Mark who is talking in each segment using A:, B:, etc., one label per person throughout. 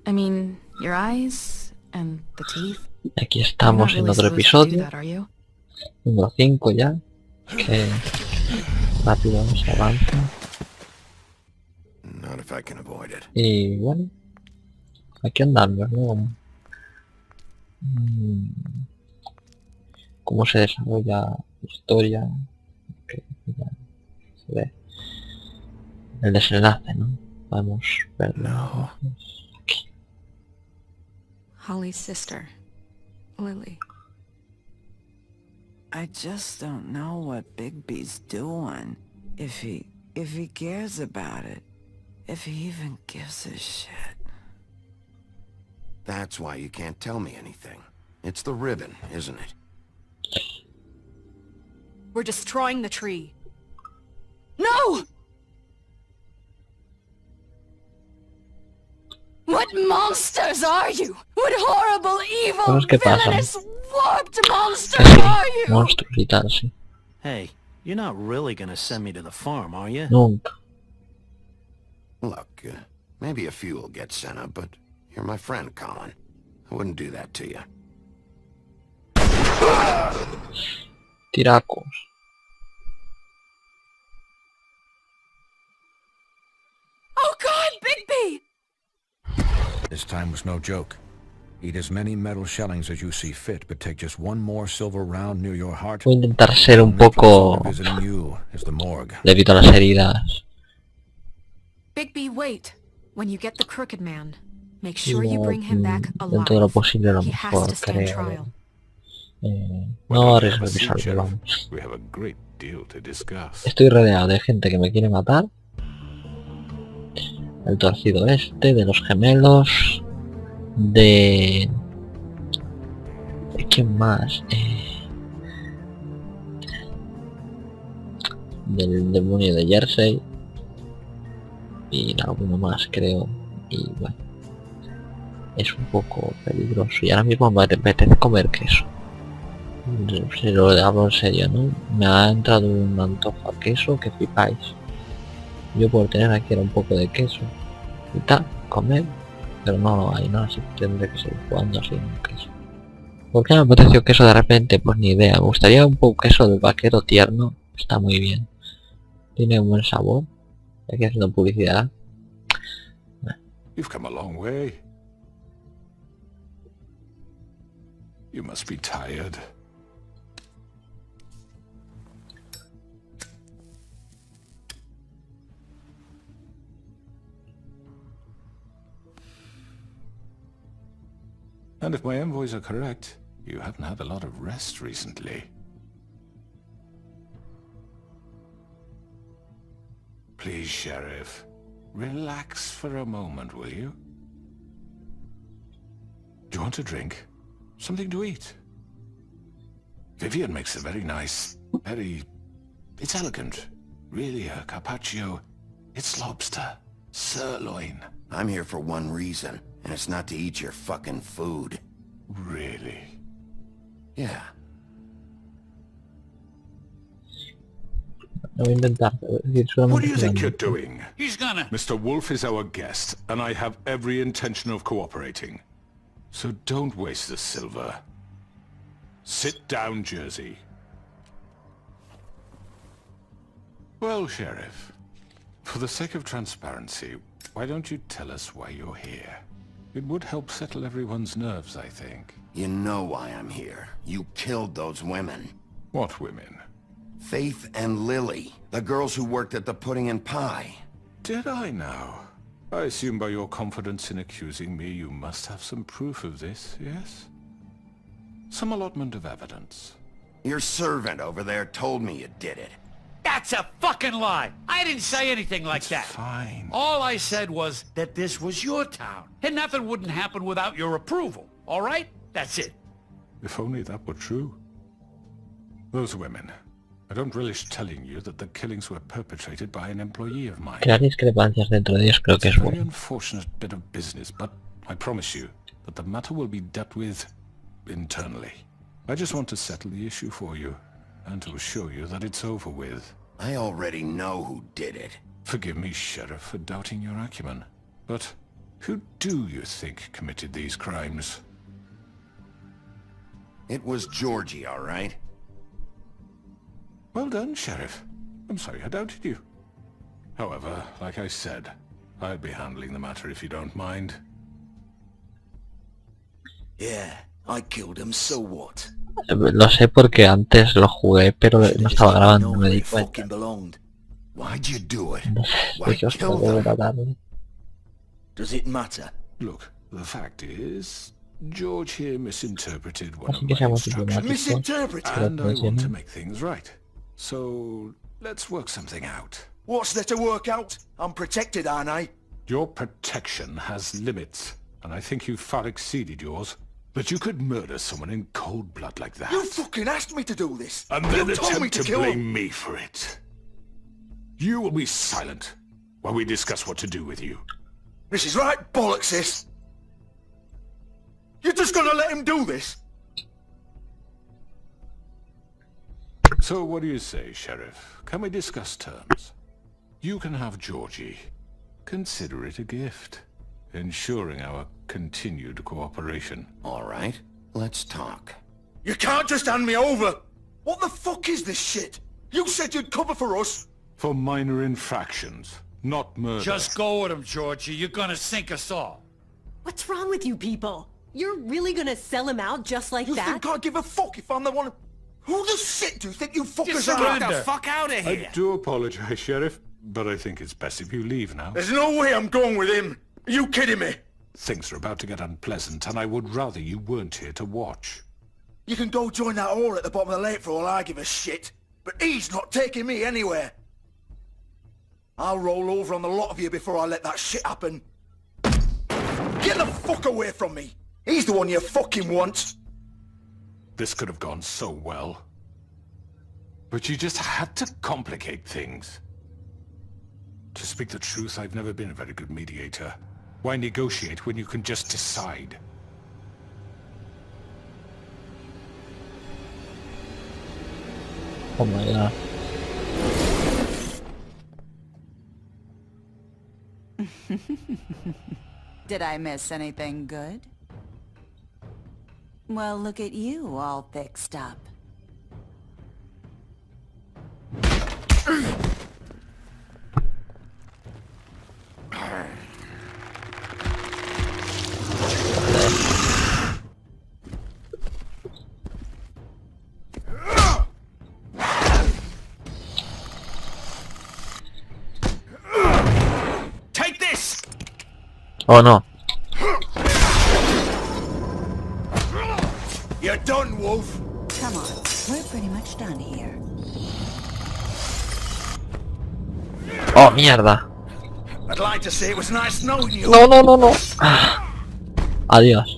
A: I mean, your eyes and the teeth.
B: Aquí estamos en otro episodio. Número 5 ya. Que rápido se avanza. Y bueno, aquí andamos, ¿no? Cómo se desarrolla la historia, que ya se ve el desenlace, ¿no? Podemos verlo aquí.
A: Holly's sister, Lily.
C: I just don't know what Bigby's doing. If he cares about it. If he even gives a shit.
D: That's why you can't tell me anything. It's the ribbon, isn't it?
A: We're destroying the tree. No! What monsters are you? What horrible, evil, villainous, warped monsters are you?
B: Monstruos y tal, sí.
E: Hey, you're not really gonna send me to the farm, are you?
B: Nunca.
D: Look, maybe a few will get sent up, but you're my friend, Colin. I wouldn't do that to you.
B: Tiracos.
A: Oh God, Bigby!
F: This time was no joke. Eat as many metal shellings as you see fit, but take just one more silver round near your heart.
B: Voy a intentar ser un poco debido a las heridas.
A: Bigby, wait. When you get the crooked man, make sure you bring him back alive.
B: Dentro de lo posible, lo
A: He has
B: mejor,
A: to stand
B: creo.
A: trial.
B: No arriesgo mi salud, vamos. Estoy rodeado de gente que me quiere matar. El torcido este, de los gemelos, de quién más, del demonio de Jersey y alguno más, creo. Y bueno, es un poco peligroso y ahora mismo me apetece comer queso. Si lo hablo en serio, ¿no? Me ha entrado un antojo a queso que flipáis. Yo por tener aquí era un poco de queso y tal, comer, pero no lo hay, ¿no? Así que tendré que seguir jugando sin queso. ¿Por qué me apeteció queso de repente? Pues ni idea. Me gustaría un poco queso del vaquero tierno. Está muy bien. Tiene un buen sabor. Aquí haciendo publicidad.
G: You've come a long way. You must be tired. And if my envoys are correct, you haven't had a lot of rest recently. Please, Sheriff, relax for a moment, will you? Do you want a drink? Something to eat? Vivian makes a very nice, it's elegant. Really, her carpaccio. It's lobster. Sirloin.
D: I'm here for one reason. And it's not to eat your fucking food.
G: Really?
D: Yeah.
B: Lo voy a intentar.
G: What do you think you're doing? He's gonna... Mr. Wolf is our guest, and I have every intention of cooperating. So don't waste the silver. Sit down, Jersey. Well, Sheriff, for the sake of transparency, why don't you tell us why you're here? It would help settle everyone's nerves, I think.
D: You know why I'm here. You killed those women.
G: What women?
D: Faith and Lily, the girls who worked at the Pudding and Pie.
G: Did I now? I assume by your confidence in accusing me, you must have some proof of this, yes? Some allotment of evidence.
D: Your servant over there told me you did it.
H: That's a fucking lie! I didn't say anything like that.
G: Fine.
H: All I said was that this was your town, and nothing wouldn't happen without your approval, all right? That's it.
G: If only that were true. Those women. I don't relish telling you that the killings were perpetrated by an employee of mine.
B: Crear discrepancias dentro de ellos creo que es
G: It's a very
B: bueno.
G: unfortunate bit of business, but I promise you that the matter will be dealt with internally. I just want to settle the issue for you, and to assure you that it's over with.
D: I already know who did it.
G: Forgive me, Sheriff, for doubting your acumen, but Who do you think committed these crimes?
D: It was Georgie, all right?
G: Well done, Sheriff. I'm sorry I doubted you. However, like I said, I'll be handling the matter if you don't mind.
I: Yeah, I killed him, so what?
B: Lo sé porque antes lo jugué, pero no estaba grabando, me di cuenta.
D: Why'd you do it?
B: Why kill them?
I: Does it matter?
G: Look, the fact is, George here misinterpreted one
B: Así
G: of
B: que
G: my
B: seamos
G: instructions.
I: Misinterpreted?
G: And I want to make things right. So, let's work something out.
I: What's there to work out? I'm protected, aren't I?
G: Your protection has limits, and I think you've far exceeded yours. But you could murder someone in cold blood like that.
I: You fucking asked me to do this!
G: And then
I: you told me
G: attempt to
I: kill
G: blame
I: him.
G: me for it. You will be silent while we discuss what to do with you.
I: This is right bollocks, this! You're just gonna let him do this?
G: So what do you say, Sheriff? Can we discuss terms? You can have Georgie. Consider it a gift, ensuring our continued cooperation.
D: All right, let's talk.
I: You can't just hand me over! What the fuck is this shit? You said you'd cover for us!
G: For minor infractions, not murder.
H: Just go with him, Georgie. You're gonna sink us all.
J: What's wrong with you people? You're really gonna sell him out just like
I: You
J: that?
I: think I give a fuck if I'm the one... Who the shit do you think you fuckers
H: Just
I: are?
H: get the
I: fuck out of
G: I do apologize, Sheriff, but I think it's best if you leave now.
I: There's no way I'm going with him! Are you kidding me?
G: Things are about to get unpleasant, and I would rather you weren't here to watch.
I: You can go join that whore at the bottom of the lake for all I give a shit. But he's not taking me anywhere. I'll roll over on the lot of you before I let that shit happen. Get the fuck away from me! He's the one you fucking want!
G: This could have gone so well. But you just had to complicate things. To speak the truth, I've never been a very good mediator. Why negotiate when you can just decide?
B: Oh my god.
K: Did I miss anything good? Well, look at you, all fixed up.
H: Take this!
B: Oh no.
I: You're done, Wolf!
K: Come on, we're pretty much done here.
B: Oh mierda.
I: I'd like to say it was nice knowing you.
B: No, no, no, no. Ah. Adiós.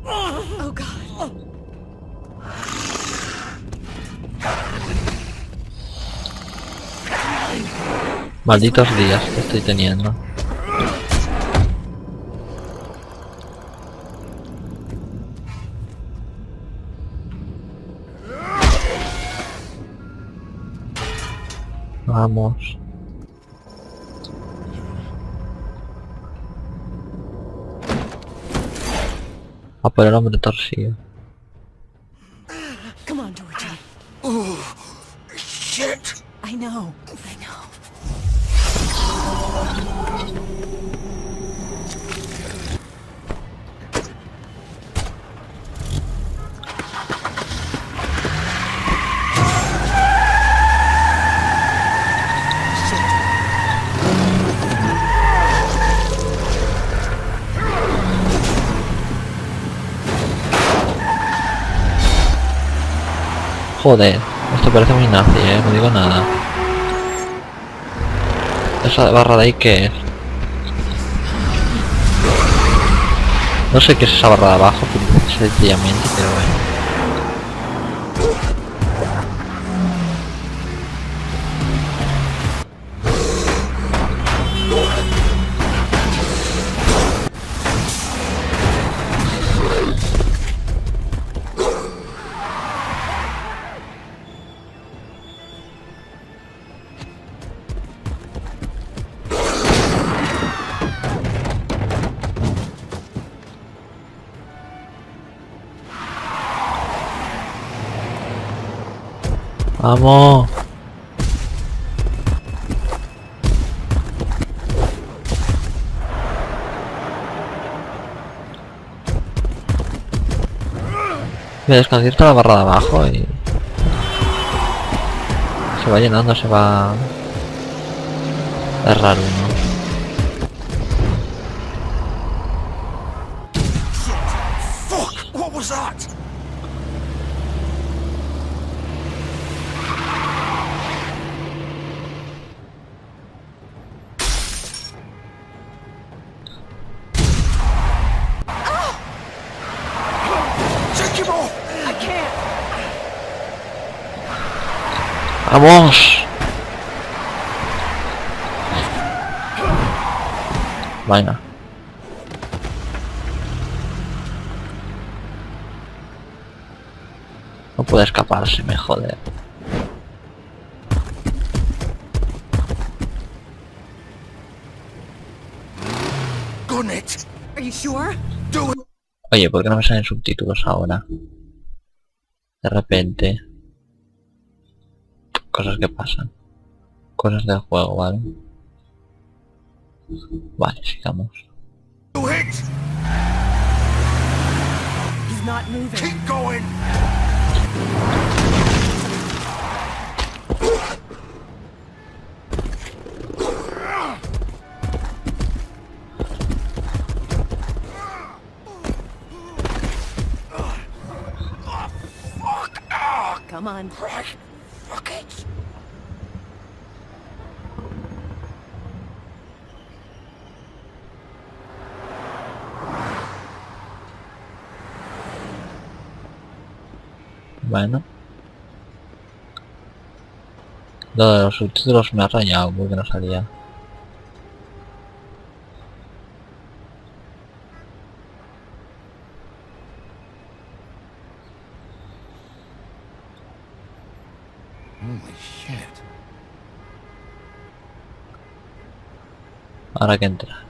J: Oh god.
B: Malditos días que estoy teniendo. Vamos. A por el hombre torcido.
J: Come on, Georgie.
I: Oh, shit!
J: I know. I know.
B: Joder, esto parece muy nazi, no digo nada. ¿Esa barra de ahí qué es? No sé qué es esa barra de abajo, sencillamente, pero bueno. ¡Vamos! Me desconcierto la barra de abajo y... se va llenando, se va... Es raro, ¿no?
I: Fuck! What was that? Take him off!
J: I can't.
B: ¡Vamos! Vaina. No puede escaparse, me jode.
I: Gun it!
J: Are you sure?
I: Do it!
B: Oye, ¿por qué no me salen subtítulos ahora? De repente. Cosas que pasan. Cosas del juego, ¿vale? Vale, sigamos.
I: Do it!
J: He's not moving.
I: Keep going!
J: Come on.
I: Right. Fuck it.
B: Bueno. Lo de los subtítulos me ha rayado porque no salía.
D: Holy shit.
B: Ahora que entra.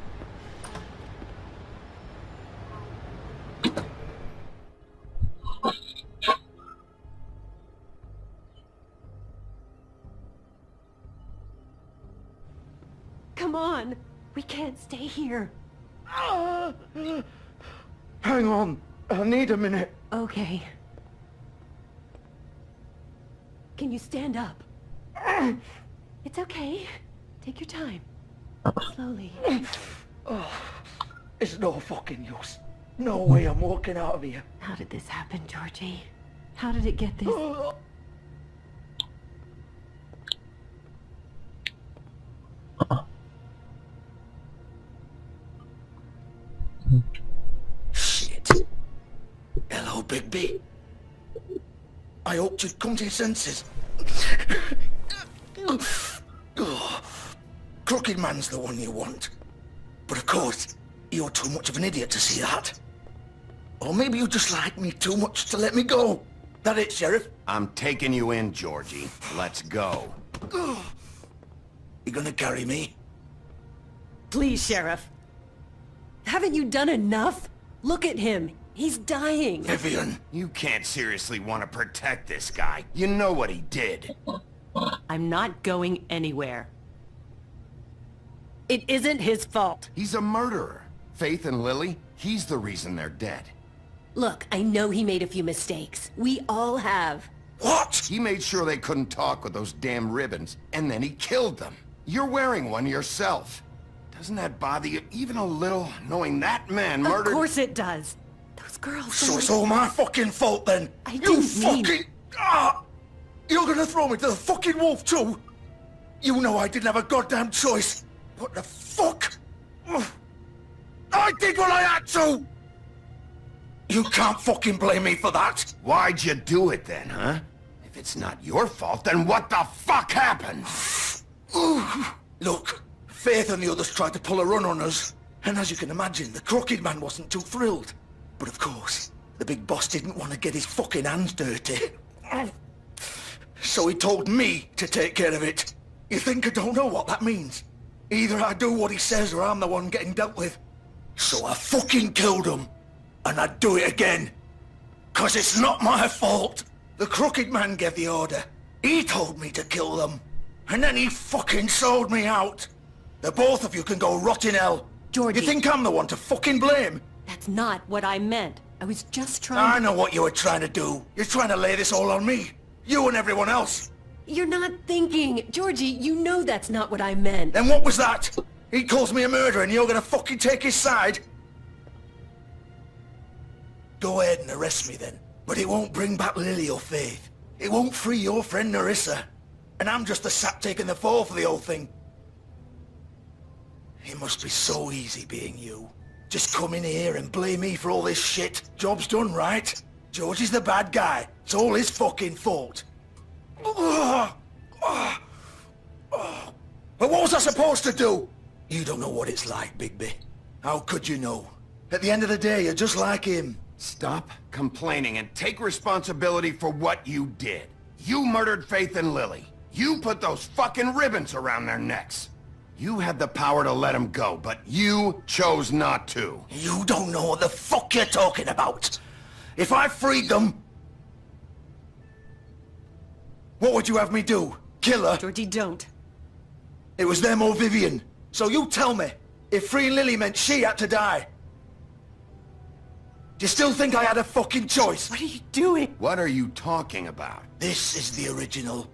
J: Come on. We can't stay here.
I: Hang on. I need a minute.
J: Okay. Can you stand up? It's okay. Take your time. Slowly.
I: Oh, it's no fucking use. No way I'm walking out of here.
J: How did this happen, Georgie? How did it get this?
I: Shit. Hello, Big B. I hoped you'd come to your senses. Oh, Crooked Man's the one you want. But of course, you're too much of an idiot to see that. Or maybe you just like me too much to let me go. That it, Sheriff?
D: I'm taking you in, Georgie. Let's go.
I: You gonna carry me?
J: Please, Sheriff. Haven't you done enough? Look at him. He's dying.
I: Vivian.
D: You can't seriously want to protect this guy. You know what he did.
J: I'm not going anywhere. It isn't his fault.
D: He's a murderer. Faith and Lily, he's the reason they're dead.
J: Look, I know he made a few mistakes. We all have.
I: What?
D: He made sure they couldn't talk with those damn ribbons, and then he killed them. You're wearing one yourself. Doesn't that bother you even a little, knowing that man murdered...
J: Of course it does. Those girls...
I: So it's all my fucking fault then?
J: I didn't mean...
I: You're gonna throw me to the fucking wolf too? You know I didn't have a goddamn choice. What the fuck? I did what I had to! You can't fucking blame me for that.
D: Why'd you do it then, huh? If it's not your fault, then what the fuck happened?
I: Look, Faith and the others tried to pull a run on us. And as you can imagine, the Crooked Man wasn't too thrilled. But of course, the big boss didn't want to get his fucking hands dirty. So he told me to take care of it. You think I don't know what that means? Either I do what he says or I'm the one getting dealt with. So I fucking killed him. And I'd do it again. 'Cause it's not my fault. The Crooked Man gave the order. He told me to kill them. And then he fucking sold me out. The both of you can go rot in hell.
J: Georgie.
I: You think I'm the one to fucking blame?
J: That's not what I meant. I was just trying
I: I know what you were trying to do. You're trying to lay this all on me. You and everyone else.
J: You're not thinking. Georgie, you know that's not what I meant.
I: Then what was that? He calls me a murderer and you're gonna fucking take his side? Go ahead and arrest me then. But it won't bring back Lily or Faith. It won't free your friend Narissa. And I'm just the sap taking the fall for the whole thing. It must be so easy being you. Just come in here and blame me for all this shit. Job's done, right? George is the bad guy. It's all his fucking fault. But what was I supposed to do? You don't know what it's like, Bigby. How could you know? At the end of the day, you're just like him.
D: Stop complaining and take responsibility for what you did. You murdered Faith and Lily. You put those fucking ribbons around their necks. You had the power to let them go, but you chose not to.
I: You don't know what the fuck you're talking about. If I freed them... What would you have me do? Kill her?
J: Georgie, don't.
I: It was them or Vivian. So you tell me, if freeing Lily meant she had to die. Do you still think I had a fucking choice?
J: What are you doing?
D: What are you talking about?
I: This is the original.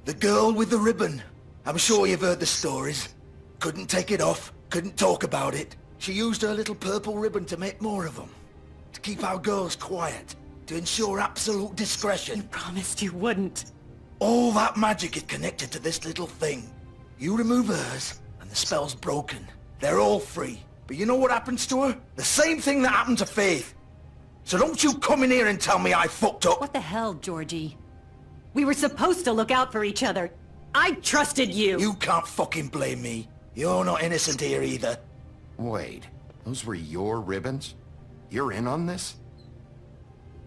I: The girl with the ribbon. I'm sure you've heard the stories. Couldn't take it off, couldn't talk about it. She used her little purple ribbon to make more of them. To keep our girls quiet. To ensure absolute discretion.
J: You promised you wouldn't.
I: All that magic is connected to this little thing. You remove hers, and the spell's broken. They're all free. But you know what happens to her? The same thing that happened to Faith. So don't you come in here and tell me I fucked up.
J: What the hell, Georgie? We were supposed to look out for each other. I trusted you.
I: You can't fucking blame me. You're not innocent here either.
D: Wait, those were your ribbons? You're in on this?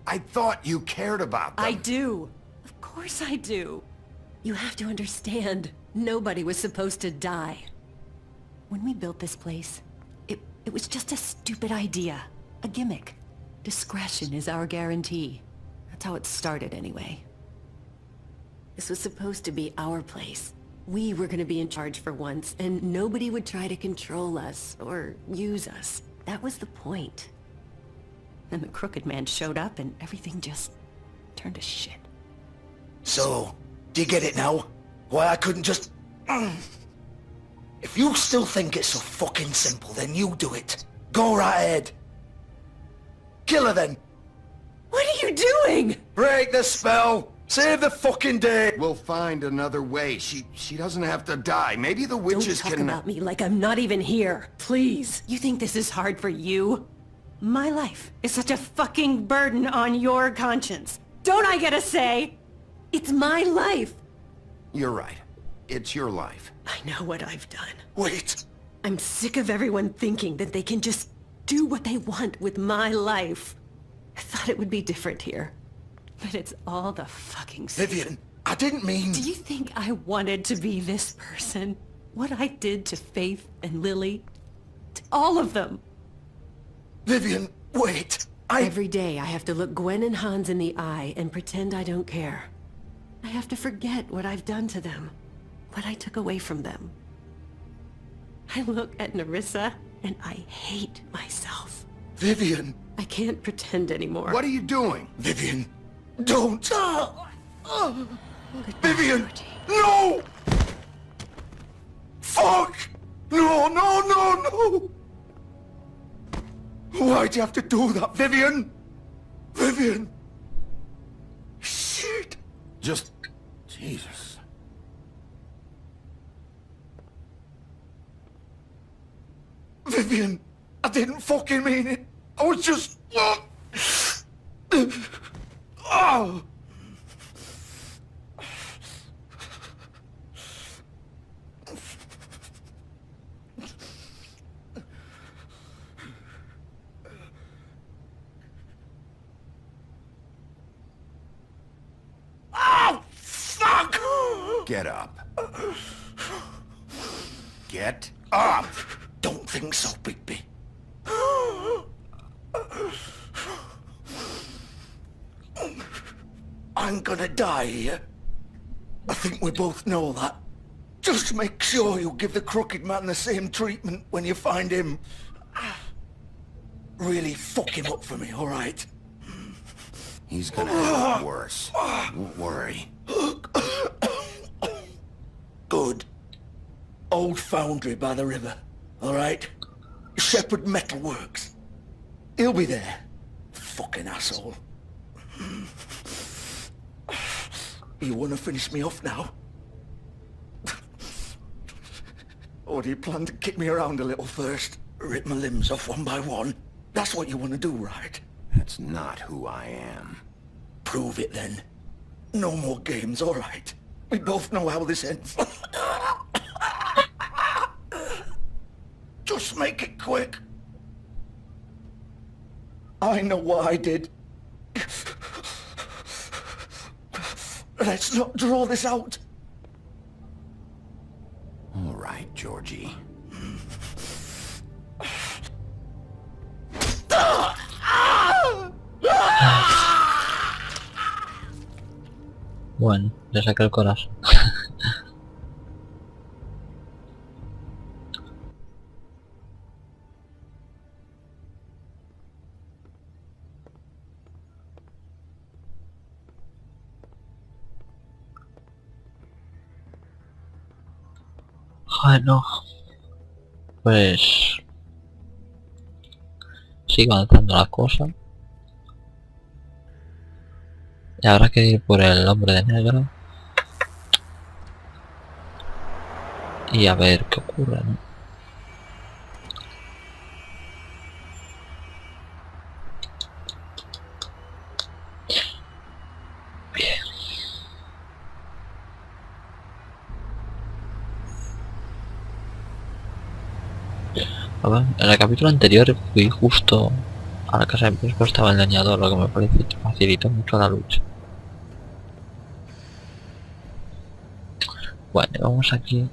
D: I thought you cared about them.
J: I do. Of course I do. You have to understand, nobody was supposed to die. When we built this place, it was just a stupid idea. A gimmick. Discretion is our guarantee. That's how it started anyway. This was supposed to be our place. We were gonna be in charge for once, and nobody would try to control us or use us. That was the point. Then the crooked man showed up and everything just turned to shit.
I: So, do you get it now? Why I couldn't just... If you still think it's so fucking simple, then you do it. Go right ahead. Kill her then.
J: What are you doing?
I: Break the spell. Save the fucking day.
D: We'll find another way. She doesn't have to die. Maybe the witches
J: Don't talk about me like I'm not even here. Please. You think this is hard for you? My life is such a fucking burden on your conscience. Don't I get a say? It's my life.
D: You're right. It's your life.
J: I know what I've done.
I: Wait.
J: I'm sick of everyone thinking that they can just do what they want with my life. I thought it would be different here. But it's all the fucking same.
I: Vivian, I didn't mean...
J: Do you think I wanted to be this person? What I did to Faith and Lily? To all of them?
I: Vivian, wait.
J: Every day I have to look Gwen and Hans in the eye and pretend I don't care. I have to forget what I've done to them. What I took away from them. I look at Narissa and I hate myself.
I: Vivian.
J: I can't pretend anymore.
D: What are you doing?
I: Vivian, don't.
J: Goodbye,
I: Vivian,
J: Georgie.
I: no! Fuck! No, no, no, no! Why'd you have to do that, Vivian? Vivian! Shit!
D: Just... Jesus.
I: Vivian, I didn't fucking mean it. I was just... Oh! Oh, fuck!
D: Get up. Get up!
I: Don't think so, Bigby. I'm gonna die here. I think we both know that. Just make sure you give the crooked man the same treatment when you find him. Really fuck him up for me, alright?
D: He's gonna have it worse. Don't worry.
I: Good. Old foundry by the river, alright? Shepherd Metalworks. He'll be there. Fucking asshole. You wanna finish me off now? Or do you plan to kick me around a little first? Rip my limbs off one by one? That's what you wanna do, right?
D: That's not who I am.
I: Prove it then. No more games, alright? We both know how this ends. Just make it quick. I know what I did. Let's not draw this out.
D: All right, Georgie.
B: Bueno, le saqué el corazón. Bueno, pues sigo avanzando la cosa. Y habrá que ir por el hombre de negro y a ver qué ocurre, ¿no? Bien. A ver, en el capítulo anterior fui justo a la casa de Buenos, estaba el leñador, lo que me parece que facilitó mucho la lucha. Bueno, vamos aquí.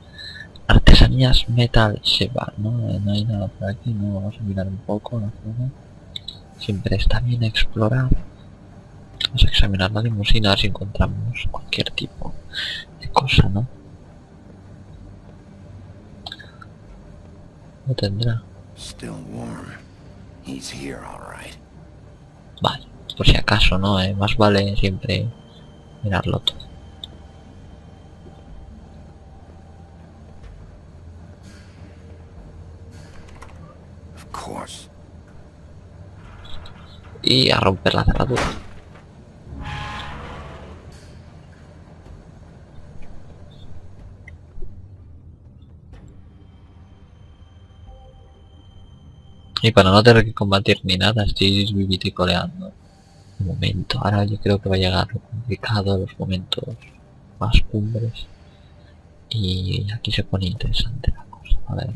B: Artesanías Metal Sheba, ¿no? No hay nada por aquí, no, vamos a mirar un poco la zona. Siempre está bien explorar. Vamos a examinar la limusina a ver si encontramos cualquier tipo de cosa, ¿no? No tendrá.
D: Still warm. He's here, all right.
B: Vale, por si acaso, ¿no? Más vale siempre mirarlo todo.
D: Of course.
B: Y a romper la cerradura. Y para no tener que combatir ni nada, estoy viviticoleando. De momento, ahora yo creo que va a llegar lo complicado, los momentos más cumbres. Y aquí se pone interesante la cosa, a ver.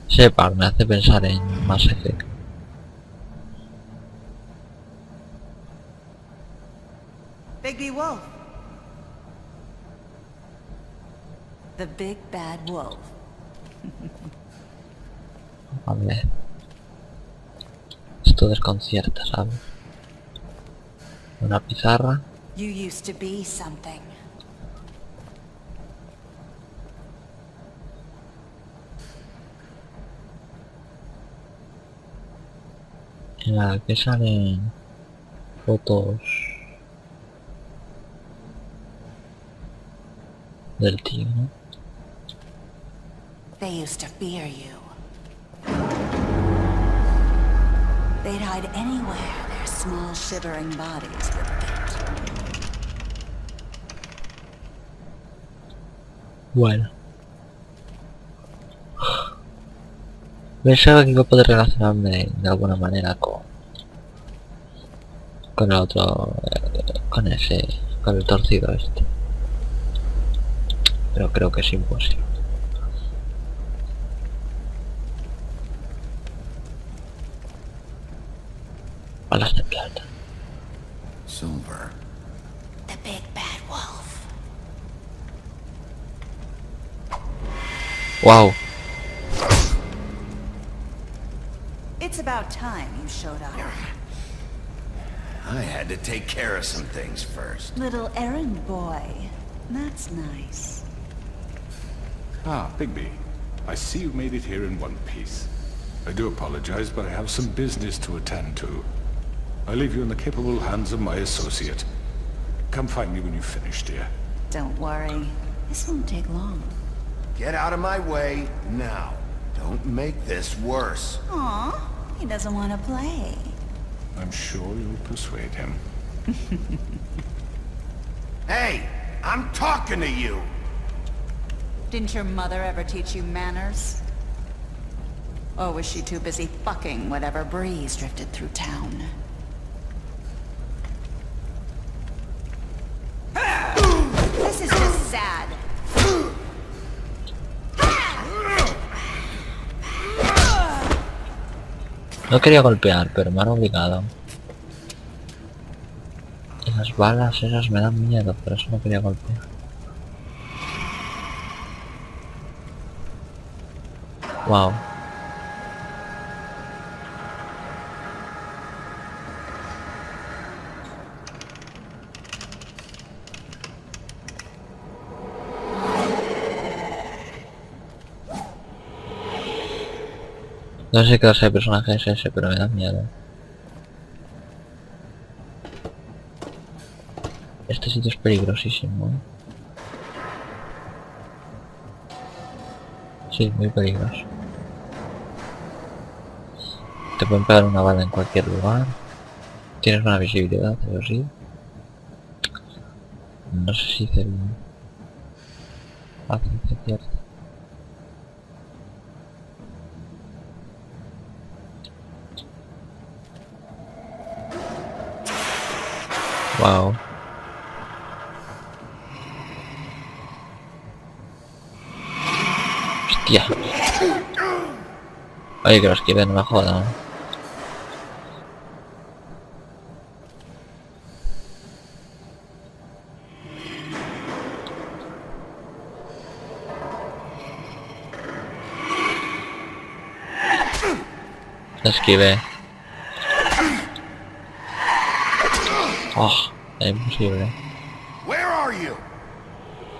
B: Shepard me hace pensar en Mass Effect.
K: Bigby Wolf. The big bad wolf.
B: A ver. Esto desconcierta, ¿sabes? Una pizarra.
K: You used to be something.
B: En la que salen fotos del tío, ¿no?
K: They used to fear you. They'd hide anywhere their small shivering bodies would fit.
B: Bueno. Pensaba que iba a poder relacionarme de alguna manera con el otro, con el torcido este. Pero creo que es imposible. Balas de plata.
D: Silver.
K: The big bad wolf.
B: Wow.
K: It's about time you showed up.
D: I had to take care of some things first.
K: Little errand boy. That's nice.
G: Ah, Bigby. I see you made it here in one piece. I do apologize, but I have some business to attend to. I leave you in the capable hands of my associate. Come find me when you've finished, dear.
K: Don't worry. This won't take long.
D: Get out of my way now. Don't make this worse.
K: Aw, he doesn't want to play.
G: I'm sure you'll persuade him.
D: Hey, I'm talking to you.
K: Didn't your mother ever teach you manners? Or was she too busy fucking whatever breeze drifted through town? This is just sad.
B: No quería golpear, pero me han obligado. Y las balas esas me dan miedo, por eso no quería golpear. Wow. No sé qué clase de personaje es ese, pero me da miedo. Este sitio es peligrosísimo, ¿eh? Sí, muy peligroso. Te pueden pegar una bala en cualquier lugar. Tienes buena visibilidad, eso sí. No sé si hice el... Ah, es cierto. Wow. Hostia. Oye, que los esquive, no me jodan. Esquive. Oh, es imposible.
D: Where are you?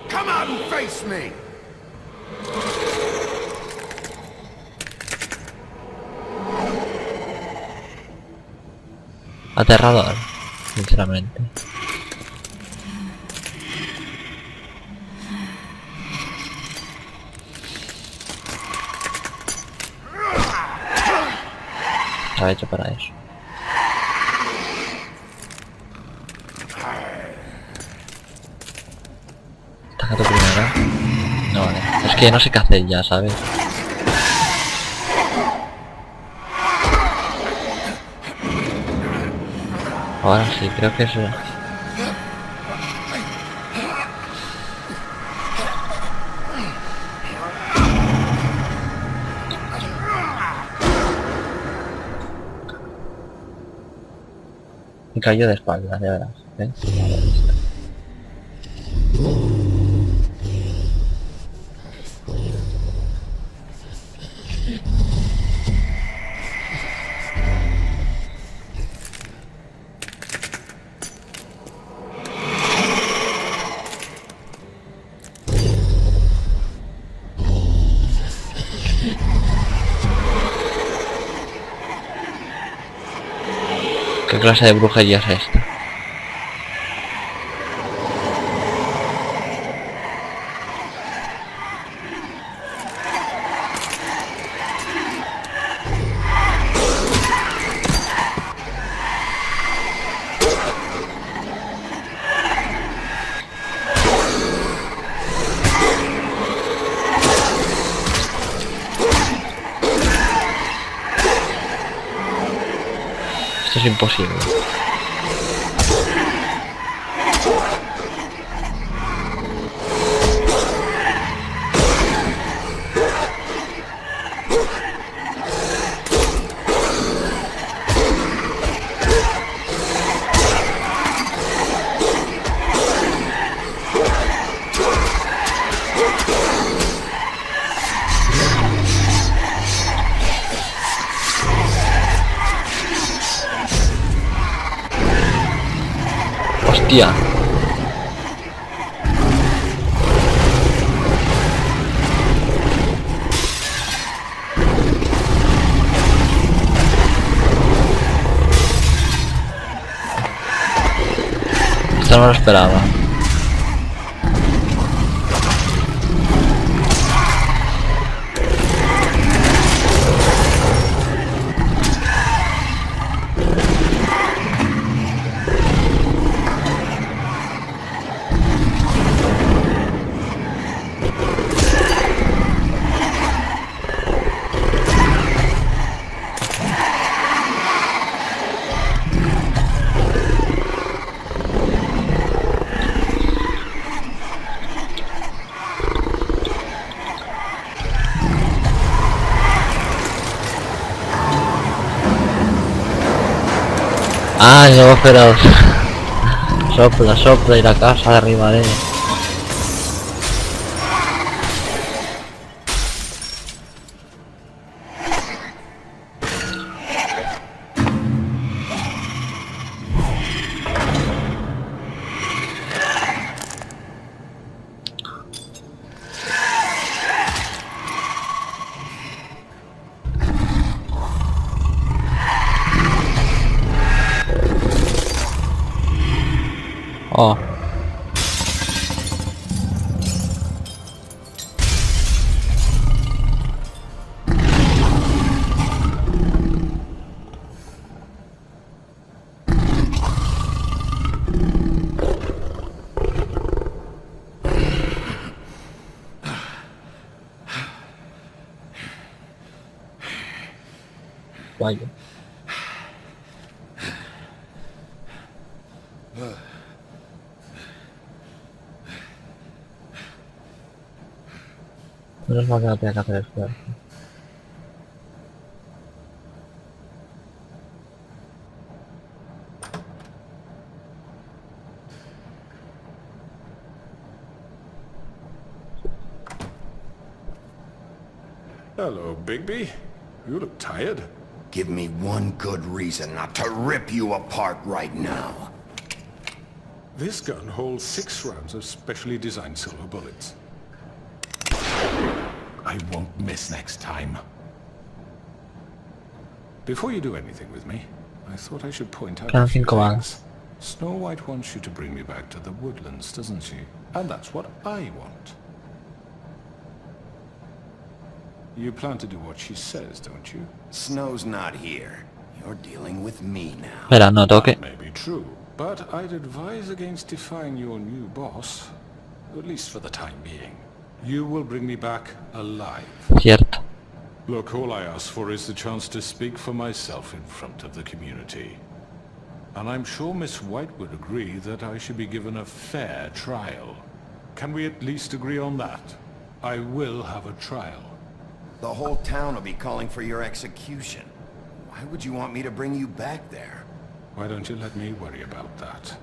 D: Come out and face me.
B: Aterrador, sinceramente. Estaba hecho para eso. Ataca tu primero. No, vale. Es que no sé qué hacer ya, ¿sabes? Ahora sí, creo que eso. Me cayó de espaldas, ya verás, ¿eh? ¿Qué clase de brujería es esta? Esto es imposible. Hostia. Esto no lo esperaba. Ah, luego feroz. Sopla, sopla y la casa de arriba de... Oh. Vaya. Menos mal que no tenía que hacer esfuerzo.
G: Hello, Bigby. You look tired.
D: Give me one good reason not to rip you apart right now.
G: This gun holds 6 rounds of specially designed silver bullets. I won't miss next time. Before you do anything with me, I thought I should point out a few things. Snow White wants you to bring me back to the woodlands, doesn't she? And that's what I want. You plan to do what she says, don't you?
D: Snow's not here. You're dealing with me now.
B: Espera, no toque.
G: That may be true, but I'd advise against defying your new boss, at least for the time being. You will bring me back alive.
B: Cierto.
G: Look, all I ask for is the chance to speak for myself in front of the community. And I'm sure Miss White would agree that I should be given a fair trial. Can we at least agree on that? I will have a trial.
D: The whole town will be calling for your execution. Why would you want me to bring you back there?
G: Why don't you let me worry about that?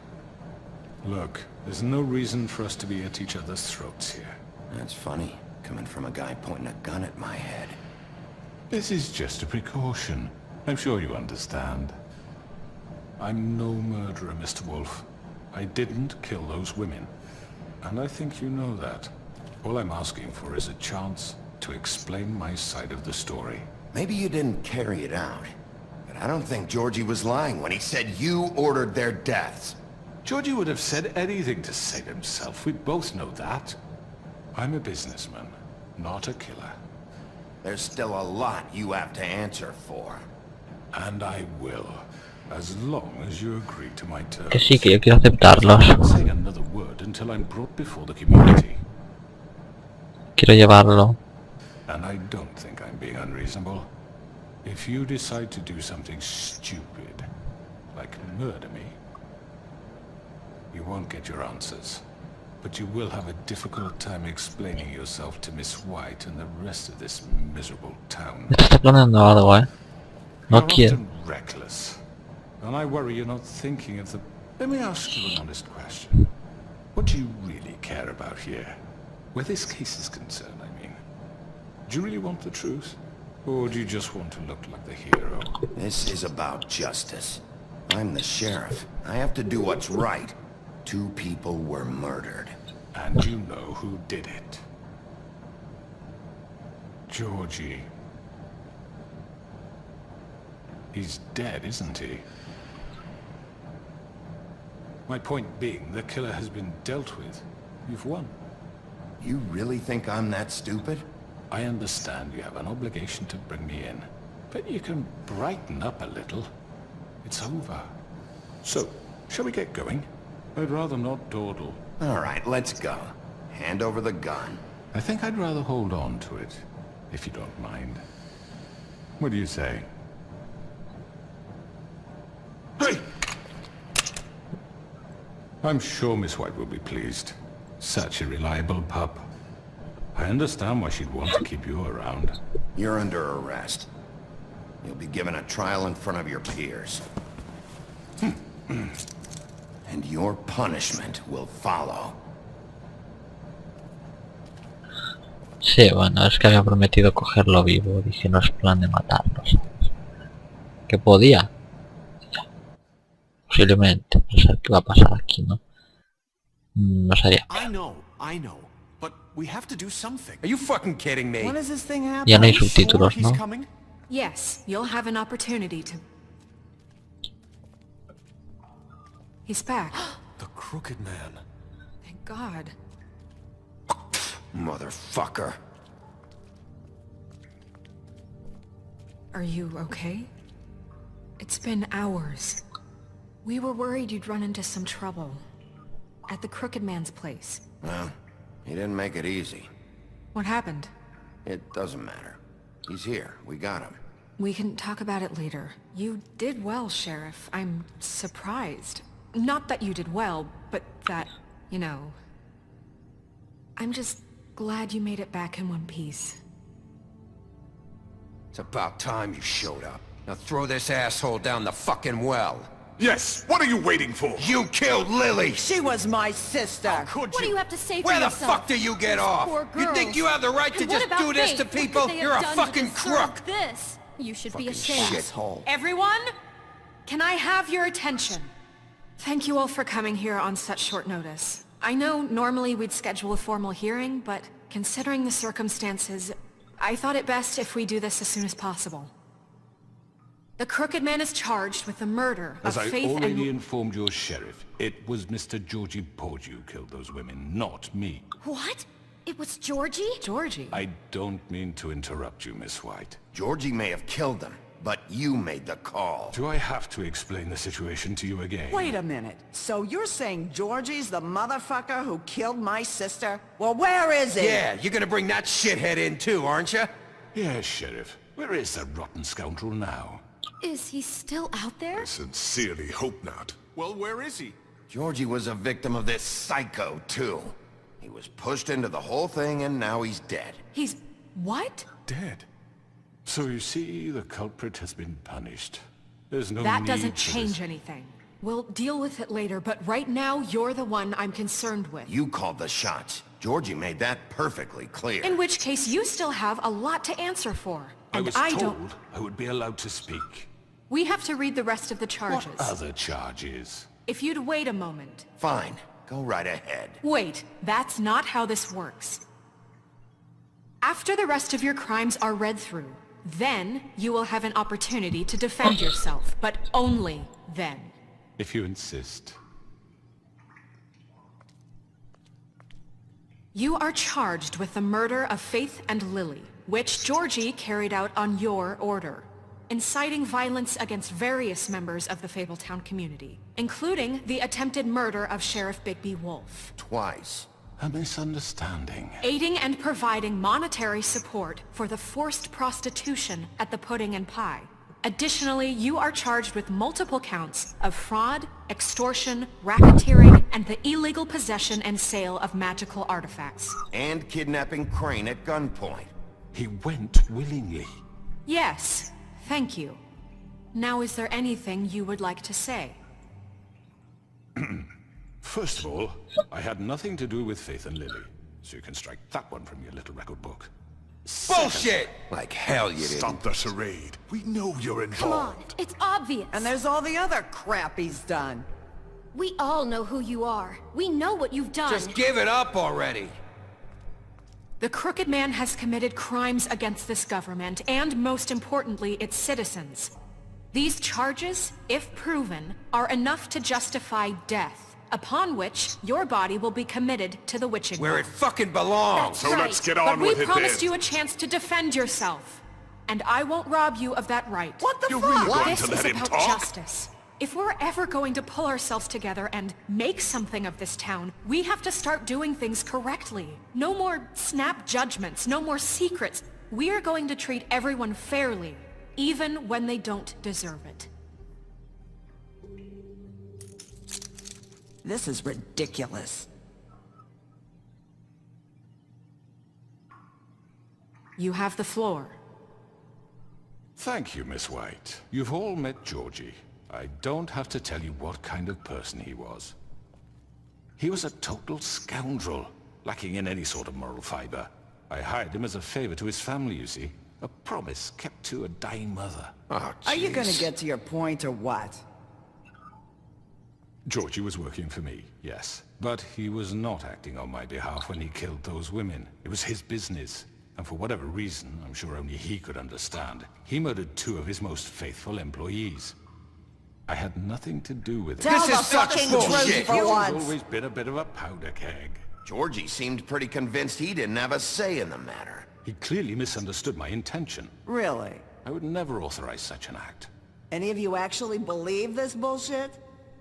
G: Look, there's no reason for us to be at each other's throats here.
D: That's funny, coming from a guy pointing a gun at my head.
G: This is just a precaution. I'm sure you understand. I'm no murderer, Mr. Wolf. I didn't kill those women. And I think you know that. All I'm asking for is a chance to explain my side of the story.
D: Maybe you didn't carry it out, but I don't think Georgie was lying when he said you ordered their deaths.
G: Georgie would have said anything to save himself. We both know that. I'm a businessman, not a killer.
D: There's still a lot you have to answer for.
G: And I will, as long as you agree to my terms.
B: Que sí, que yo quiero aceptarlos.
G: I won't say another word until I'm brought before the community.
B: Quiero llevarlo.
G: And I don't think I'm being unreasonable. If you decide to do something stupid, like murder me, you won't get your answers. But you will have a difficult time explaining yourself to Miss White and the rest of this miserable town.
B: Esto está planeando algo, eh. No quiero.
G: You're often reckless. And I worry you're not thinking of the... Let me ask you an honest question. What do you really care about here? Where this case is concerned, I mean. Do you really want the truth? Or do you just want to look like the hero?
D: This is about justice. I'm the sheriff. I have to do what's right. 2 people were murdered.
G: And you know who did it. Georgie. He's dead, isn't he? My point being, the killer has been dealt with. You've won.
D: You really think I'm that stupid?
G: I understand you have an obligation to bring me in, but you can brighten up a little. It's over. So, shall we get going? I'd rather not dawdle.
D: All right, let's go. Hand over the gun.
G: I think I'd rather hold on to it, if you don't mind. What do you say? Hey! I'm sure Miss White will be pleased. Such a reliable pup. I understand why she'd want to keep you around.
D: You're under arrest. You'll be given a trial in front of your peers. And your punishment will follow.
B: Sí, bueno, es que había prometido cogerlo vivo. Dije, no es plan de matarlo, ¿sabes? Que podía. Ya. Posiblemente. Pensar qué va a pasar aquí, ¿no? No sería.
L: I know. But we have to do something.
M: Are you fucking kidding me?
C: When does this thing happen?
B: Ya no hay subtítulos,
L: He's
B: ¿no?
L: coming?
J: Yes, you'll have an opportunity to... He's back.
L: The Crooked Man.
J: Thank God.
M: Motherfucker.
J: Are you okay? It's been hours. We were worried you'd run into some trouble. At the Crooked Man's place.
D: Well, he didn't make it easy.
J: What happened?
D: It doesn't matter. He's here. We got him.
J: We can talk about it later. You did well, Sheriff. I'm surprised. Not that you did well, but that, you know... I'm just glad you made it back in one piece.
M: It's about time you showed up. Now throw this asshole down the fucking well.
G: Yes! What are you waiting for?
M: You killed Lily!
C: She was my sister.
M: How could
A: What do you have to say for
M: Where the
A: yourself?
M: fuck do you get
A: Those
M: off?
A: poor
M: You think
A: girls.
M: you have the right to
A: And what
M: just
A: about
M: do this
A: Faith?
M: to
A: What could
M: people?
A: they have
M: You're a
A: done to
M: fucking
A: deserve
M: crook!
A: This. You should be
M: Fucking
A: ashamed.
M: shithole.
J: Everyone? Can I have your attention? Thank you all for coming here on such short notice. I know normally we'd schedule a formal hearing, but considering the circumstances, I thought it best if we do this as soon as possible. The Crooked Man is charged with the murder of
G: As I
J: Faith
G: already
J: and...
G: informed your sheriff, it was Mr. Georgie Porge who killed those women, not me.
A: What? It was Georgie?
J: Georgie?
G: I don't mean to interrupt you, Miss White.
D: Georgie may have killed them, but you made the call.
G: Do I have to explain the situation to you again?
C: Wait a minute. So you're saying Georgie's the motherfucker who killed my sister? Well, where is he?
M: Yeah, you're gonna bring that shithead in too, aren't you?
G: Yes, Sheriff. Where is that rotten scoundrel now?
A: Is he still out there?
G: Sincerely hope not.
L: Well, where is he?
D: Georgie was a victim of this psycho, too. He was pushed into the whole thing and now he's dead.
J: He's... what?
G: Dead. So you see, the culprit has been punished. There's no
J: That
G: need
J: doesn't
G: for
J: change
G: this.
J: anything. We'll deal with it later, but right now, you're the one I'm concerned with.
D: You called the shots. Georgie made that perfectly clear.
J: In which case, you still have a lot to answer for.
G: I
J: And
G: was
J: I
G: told
J: don't...
G: I would be allowed to speak.
J: We have to read the rest of the charges.
G: What other charges?
J: If you'd wait a moment.
D: Fine. Go right ahead.
J: Wait, that's not how this works. After the rest of your crimes are read through, then you will have an opportunity to defend yourself, but only then.
G: If you insist.
J: You are charged with the murder of Faith and Lily, which Georgie carried out on your order, inciting violence against various members of the Fabletown community, including the attempted murder of Sheriff Bigby Wolf.
D: Twice.
G: A misunderstanding.
J: Aiding and providing monetary support for the forced prostitution at the Pudding and Pie. Additionally, you are charged with multiple counts of fraud, extortion, racketeering, and the illegal possession and sale of magical artifacts.
D: And kidnapping Crane at gunpoint.
G: He went willingly.
J: Yes, thank you. Now, is there anything you would like to say?
G: First of all, I had nothing to do with Faith and Lily, so you can strike that one from your little record book.
M: Bullshit! Like hell you didn't.
G: Stop the charade. We know you're involved.
A: Come on, it's obvious.
C: And there's all the other crap he's done.
A: We all know who you are. We know what you've done.
M: Just give it up already!
N: The Crooked Man has committed crimes against this government, and most importantly, its citizens. These charges, if proven, are enough to justify death, upon which your body will be committed to the witching
M: Where it
N: well.
M: fucking belongs!
N: That's right.
L: let's get on
N: but
L: with
N: we
L: it
N: promised
L: then.
N: you a chance to defend yourself. And I won't rob you of that right.
I: What the
L: You're
I: fuck?
L: really going
N: This
L: to
N: is
L: let him
N: about
L: talk?
N: justice. If we're ever going to pull ourselves together and make something of this town, we have to start doing things correctly. No more snap judgments, no more secrets. We are going to treat everyone fairly, even when they don't deserve it.
C: This is ridiculous.
N: You have the floor.
G: Thank you, Miss White. You've all met Georgie. I don't have to tell you what kind of person he was. He was a total scoundrel, lacking in any sort of moral fiber. I hired him as a favor to his family, you see. A promise kept to a dying mother.
M: Oh,
C: Are you gonna
M: jeez.
C: get to your point or what?
G: Georgie was working for me, yes. But he was not acting on my behalf when he killed those women. It was his business. And for whatever reason, I'm sure only he could understand, he murdered 2 of his most faithful employees. I had nothing to do with it.
C: Tell
M: This
C: the
M: is such
C: fucking
M: bullshit.
C: truth for
G: He's
C: once.
G: always been a bit of a powder keg.
D: Georgie seemed pretty convinced he didn't have a say in the matter.
G: He clearly misunderstood my intention.
C: Really?
G: I would never authorize such an act.
C: Any of you actually believe this bullshit?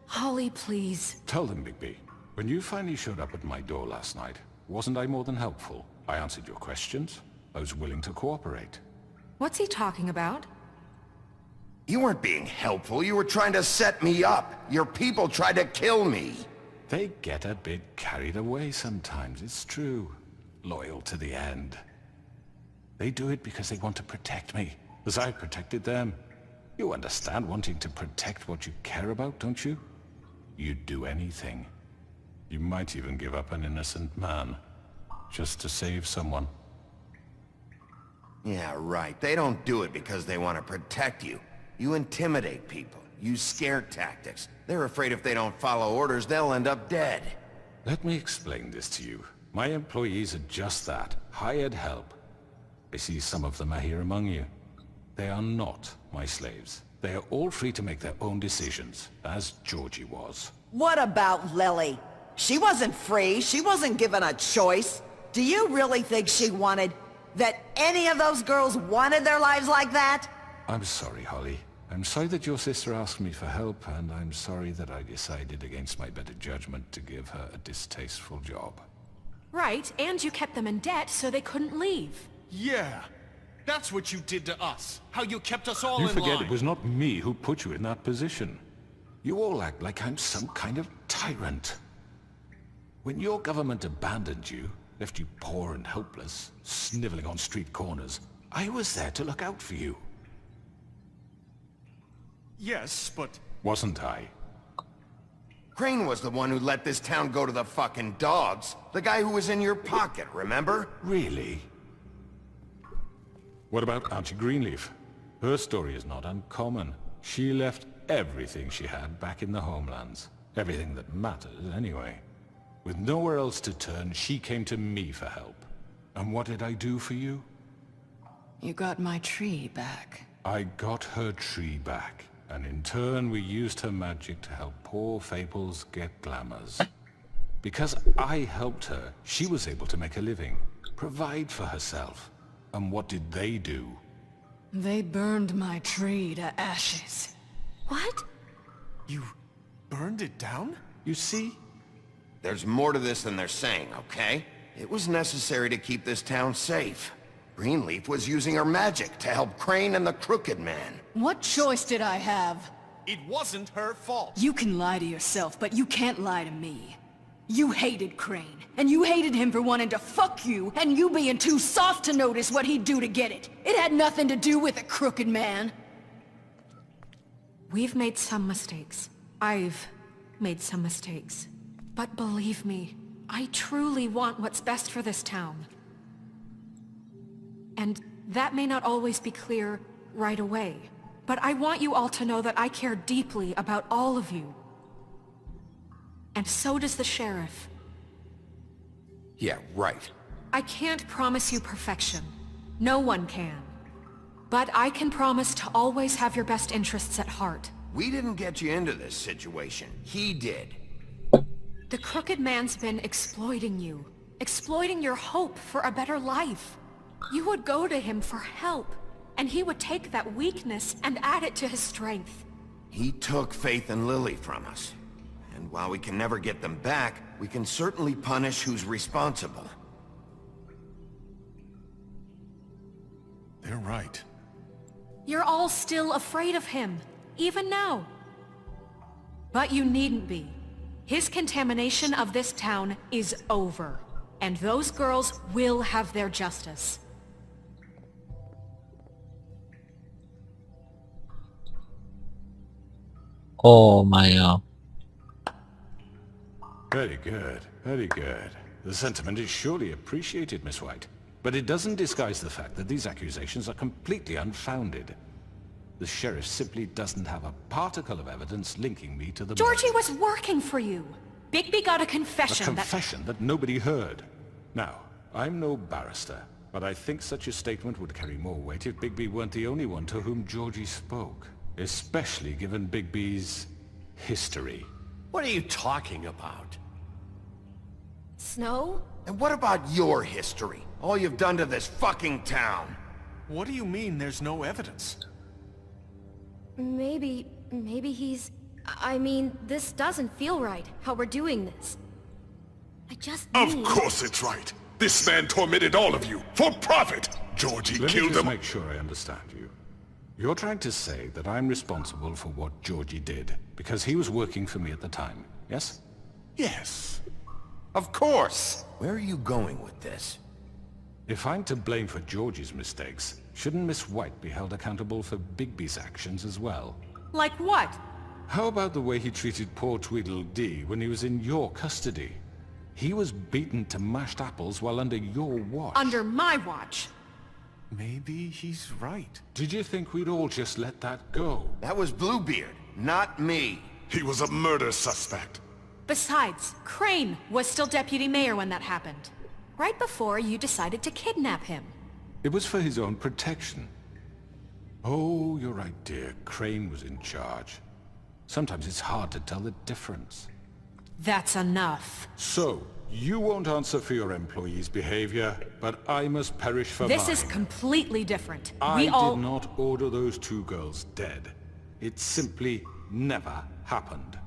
N: Holly, please.
G: Tell them, Bigby. When you finally showed up at my door last night, wasn't I more than helpful? I answered your questions. I was willing to cooperate.
N: What's he talking about?
D: You weren't being helpful. You were trying to set me up. Your people tried to kill me.
G: They get a bit carried away sometimes, it's true. Loyal to the end. They do it because they want to protect me, as I protected them. You understand wanting to protect what you care about, don't you? You'd do anything. You might even give up an innocent man, just to save someone.
D: Yeah, right. They don't do it because they want to protect you. You intimidate people. Use scare tactics. They're afraid if they don't follow orders, they'll end up dead.
G: Let me explain this to you. My employees are just that, hired help. I see some of them are here among you. They are not my slaves. They are all free to make their own decisions, as Georgie was.
C: What about Lily? She wasn't free. She wasn't given a choice. Do you really think she wanted... that any of those girls wanted their lives like that?
G: I'm sorry, Holly. I'm sorry that your sister asked me for help, and I'm sorry that I decided against my better judgment to give her a distasteful job.
N: Right, and you kept them in debt so they couldn't leave.
L: Yeah. That's what you did to us. How you kept us all
G: You
L: in
G: forget
L: line.
G: it was not me who put you in that position. You all act like I'm some kind of tyrant. When your government abandoned you, left you poor and helpless, sniveling on street corners, I was there to look out for you.
L: Yes, but...
G: Wasn't I?
D: Crane was the one who let this town go to the fucking dogs. The guy who was in your pocket, remember?
G: Really? What about Auntie Greenleaf? Her story is not uncommon. She left everything she had back in the homelands. Everything that matters, anyway. With nowhere else to turn, she came to me for help. And what did I do for you?
J: You got my tree back.
G: I got her tree back. And in turn, we used her magic to help poor Fables get glamours. Because I helped her, she was able to make a living, provide for herself. And what did they do?
J: They burned my tree to ashes.
A: What?
L: You burned it down?
G: You see?
D: There's more to this than they're saying, okay? It was necessary to keep this town safe. Greenleaf was using her magic to help Crane and the Crooked Man.
J: What choice did I have?
L: It wasn't her fault.
J: You can lie to yourself, but you can't lie to me. You hated Crane, and you hated him for wanting to fuck you, and you being too soft to notice what he'd do to get it. It had nothing to do with the Crooked Man.
N: We've made some mistakes. I've made some mistakes. But believe me, I truly want what's best for this town. And that may not always be clear right away. But I want you all to know that I care deeply about all of you. And so does the sheriff.
M: Yeah, right.
N: I can't promise you perfection. No one can. But I can promise to always have your best interests at heart.
D: We didn't get you into this situation. He did.
N: The crooked man's been exploiting you. Exploiting your hope for a better life. You would go to him for help, and he would take that weakness and add it to his strength.
D: He took Faith and Lily from us. And while we can never get them back, we can certainly punish who's responsible.
G: They're right.
N: You're all still afraid of him, even now. But you needn't be. His contamination of this town is over, and those girls will have their justice.
B: Oh my god.
G: Very good, very good. The sentiment is surely appreciated, Miss White. But it doesn't disguise the fact that these accusations are completely unfounded. The sheriff simply doesn't have a particle of evidence linking me to the
N: Georgie
G: murder.
N: was working for you. Bigby got a confession
G: A confession that nobody heard. Now, I'm no barrister, but I think such a statement would carry more weight if Bigby weren't the only one to whom Georgie spoke. Especially given Bigby's history.
L: What are you talking about?
N: Snow?
D: And what about your history? All you've done to this fucking town.
L: What do you mean there's no evidence?
O: Maybe he's... I mean, this doesn't feel right, how we're doing this. I just
P: Of
O: need...
P: course it's right. This man tormented all of you, for profit. Georgie
G: Let
P: killed
G: me just
P: them.
G: make sure I understand you. You're trying to say that I'm responsible for what Georgie did, because he was working for me at the time, yes?
P: Yes.
D: Of course! Where are you going with this?
G: If I'm to blame for Georgie's mistakes, shouldn't Miss White be held accountable for Bigby's actions as well?
N: Like what?
G: How about the way he treated poor Tweedledee when he was in your custody? He was beaten to mashed apples while under your watch.
N: Under my watch.
L: Maybe he's right.
G: Did you think we'd all just let that go?
D: That was Bluebeard, not me.
P: He was a murder suspect.
N: Besides, Crane was still deputy mayor when that happened. Right before you decided to kidnap him.
G: It was for his own protection. Oh, you're right, dear. Crane was in charge. Sometimes it's hard to tell the difference.
N: That's enough.
G: So, you won't answer for your employees' behavior, but I must perish for mine.
N: This is completely different.
G: I did not order those two girls dead. It simply never happened.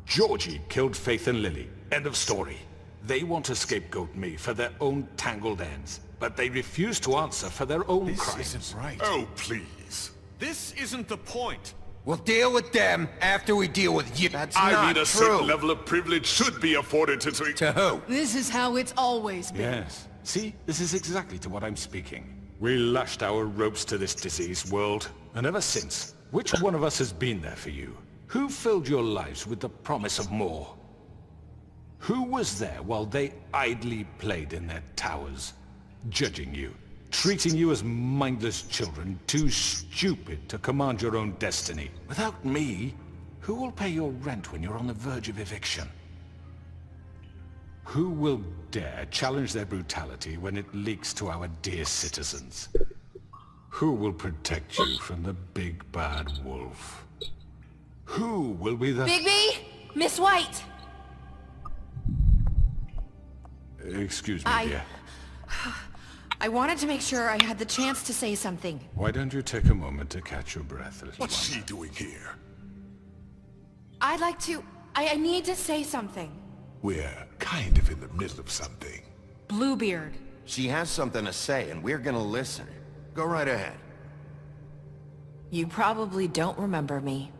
G: Georgie killed Faith and Lily. End of story. They want to scapegoat me for their own tangled ends, but they refuse to answer for their own crimes.
L: This isn't right.
P: Oh, please.
L: This isn't the point.
M: We'll deal with them after we deal with you.
D: That's
P: I
D: not
P: mean, a
D: true.
P: certain level of privilege should be afforded to...
M: To who?
A: This is how it's always been.
G: Yes. See, this is exactly to what I'm speaking. We lashed our ropes to this diseased world, and ever since, which one of us has been there for you? Who filled your lives with the promise of more? Who was there while they idly played in their towers, judging you, treating you as mindless children, too stupid to command your own destiny? Without me, who will pay your rent when you're on the verge of eviction? Who will dare challenge their brutality when it leaks to our dear citizens? Who will protect you from the big bad wolf? Who will be the...
A: Bigby! Miss White!
G: Excuse me, dear.
A: I wanted to make sure I had the chance to say something.
G: Why don't you take a moment to catch your breath, little
P: What's
G: one?
P: she doing here?
A: I'd like to... I need to say something.
P: We're kind of in the middle of something.
N: Bluebeard.
D: She has something to say, and we're gonna listen. Go right ahead.
Q: You probably don't remember me.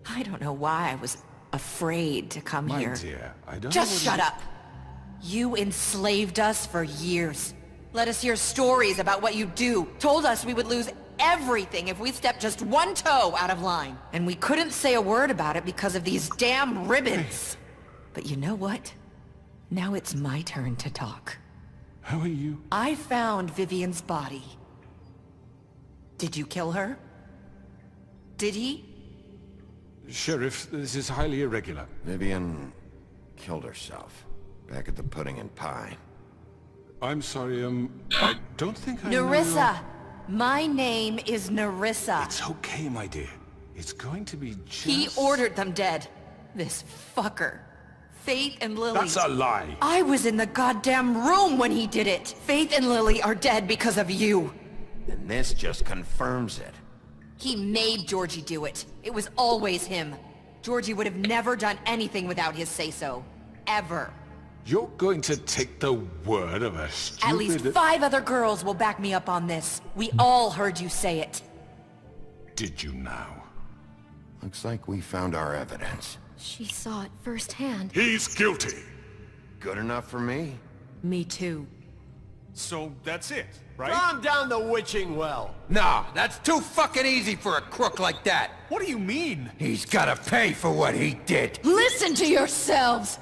Q: I don't know why I was afraid to come
G: My
Q: here.
G: dear, I don't
Q: Just
G: know
Q: shut up! You enslaved us for years. Let us hear stories about what you do. Told us we would lose everything if we stepped just one toe out of line. And we couldn't say a word about it because of these damn ribbons. But you know what? Now it's my turn to talk.
G: How are you?
Q: I found Vivian's body. Did you kill her? Did he?
G: Sheriff, this is highly irregular.
D: Vivian Killed herself. Back at the Pudding and Pie.
G: I'm sorry, I don't think I know
Q: Nerissa! My name is Nerissa.
G: It's okay, my dear. It's going to be just...
Q: He ordered them dead. This fucker. Faith and Lily...
G: That's a lie!
Q: I was in the goddamn room when he did it! Faith and Lily are dead because of you!
D: And this just confirms it.
Q: He made Georgie do it. It was always him. Georgie would have never done anything without his say-so. Ever.
G: You're going to take the word of a stupid...
Q: At least 5 other girls will back me up on this. We all heard you say it.
G: Did you now?
D: Looks like we found our evidence.
O: She saw it firsthand.
P: He's guilty.
D: Good enough for me.
Q: Me too.
L: So that's it, right?
M: Calm down the witching well. Nah, that's too fucking easy for a crook like that.
L: What do you mean?
M: He's gotta pay for what he did.
A: Listen to yourselves!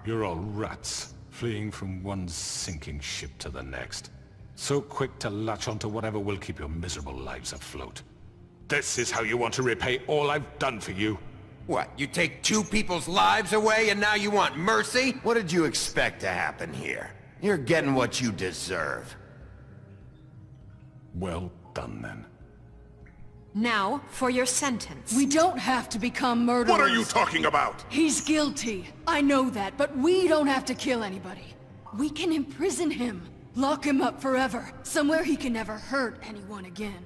G: You're all rats, fleeing from one sinking ship to the next. So quick to latch onto whatever will keep your miserable lives afloat. This is how you want to repay all I've done for you?
M: What, you take 2 people's lives away and now you want mercy?
D: What did you expect to happen here? You're getting what you deserve.
G: Well done, then.
N: Now, for your sentence.
A: We don't have to become murderers.
P: What are you talking about?
A: He's guilty. I know that, but we don't have to kill anybody. We can imprison him. Lock him up forever. Somewhere he can never hurt anyone again.